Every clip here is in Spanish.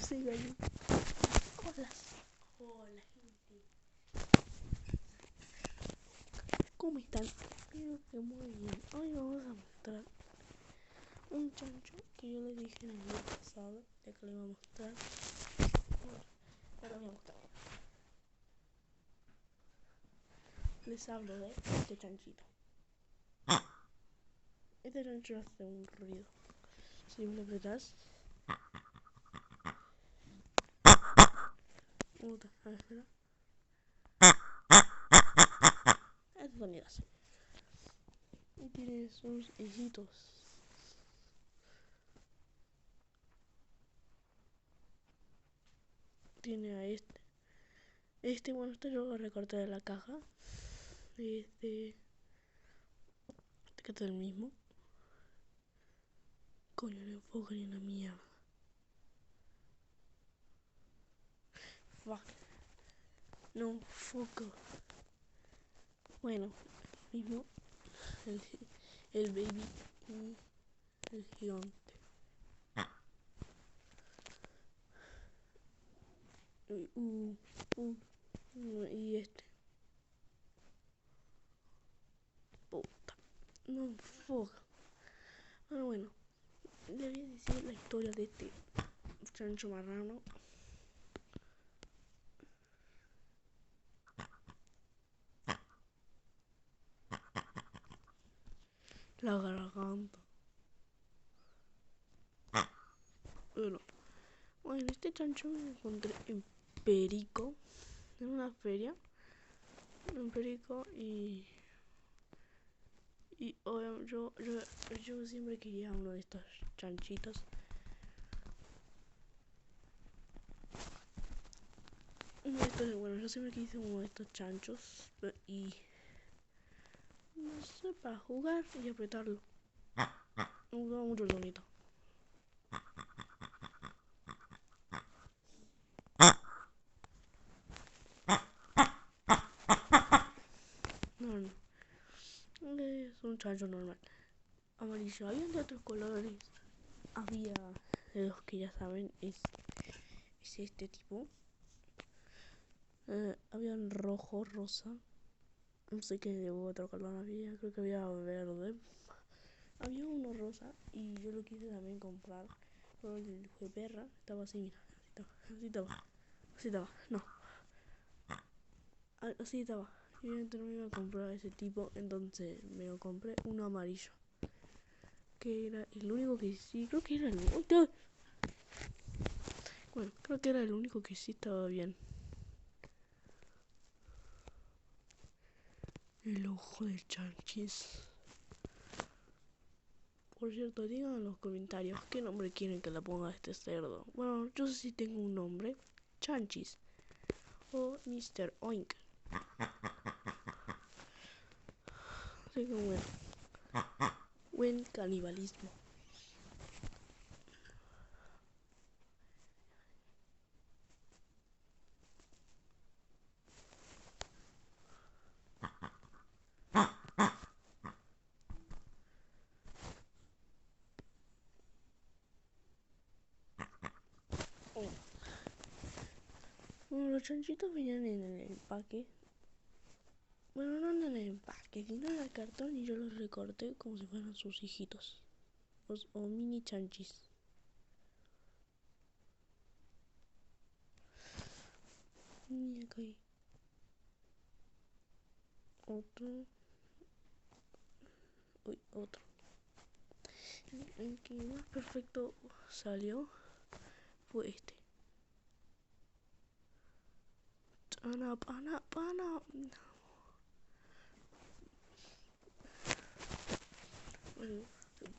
ese gallo. Hola. Hola, gente. ¿Cómo están? Espero que muy bien. Hoy vamos a mostrar un chancho que yo le dije en el video pasado, ya que lo iba a mostrar. Ahora voy a mostrar. Les hablo de este chanchito. Este chancho hace un ruido. Si lo apretas. Otra, a ver, espera. Este sonido hace. Y tiene sus hijitos. Tiene a este. Bueno, este yo lo recorté de la caja. Este que es el mismo. Coño, no enfoca ni una mierda. Fuck. No enfoca. Bueno, mismo. El baby y el gigante. Y este. Puta. No enfoca. Bueno, le voy a decir la historia de este chancho marrano. La garganta. Bueno, este chancho me encontré en Perico. En una feria. En Perico y yo siempre quería uno de estos chanchitos. Bueno, yo siempre quise uno de estos chanchos y no sé, para jugar y apretarlo. Me gustaba mucho el sonito. No. Es un chancho normal. Amarillo. Había de otros colores. Había de los que ya saben, es este tipo. Había un rojo, rosa. No sé qué otro color había. Creo que había verde. Había uno rosa y yo lo quise también comprar. Pero el fue perra. Estaba así, mira. Así estaba. No. Así estaba. Y obviamente no me iba a comprar ese tipo. Entonces me lo compré uno amarillo. Que era el único que sí. Creo que era el único. Bueno, creo que era el único que sí estaba bien. El ojo del chanchis. Por cierto, digan en los comentarios qué nombre quieren que le ponga a este cerdo. Bueno, yo sí tengo un nombre. Chanchis. O Mr. Oink. Así que bueno. Buen canibalismo. Bueno, los chanchitos venían en el empaque. Bueno, no en el empaque, sino en el cartón y yo los recorté como si fueran sus hijitos. O mini chanchis. Mira acá hay otro. Uy, otro. El que más perfecto salió fue este. Pana. Bueno, ay,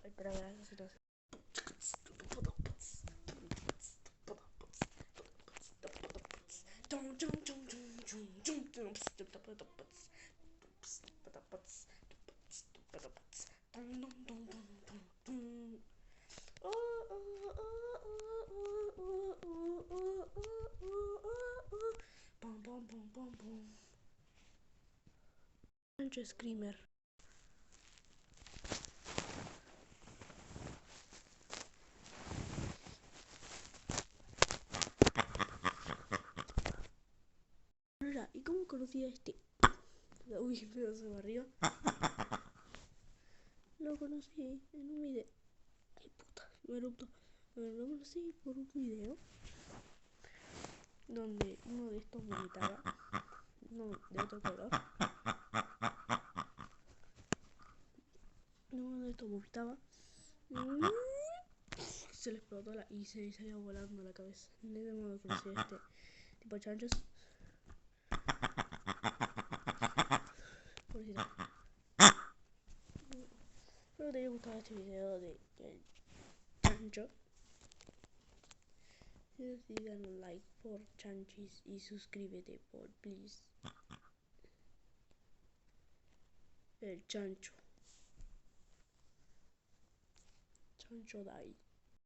espera, eso no sé. Chancho Screamer. conocí a este. Uy, pero se va arriba. Lo conocí en un video. Ay, puta, me erupto. Lo conocí por un video donde uno de estos vomitaba. No, de otro color. Uno de estos vomitaba. Se le explotó y se salió volando la cabeza. De ese modo conocí a este tipo de chanchos. Pobrecita. Espero que te haya gustado este video de chancho. Si dan un like por chanchis y suscríbete por please. El chancho. Chancho Dai.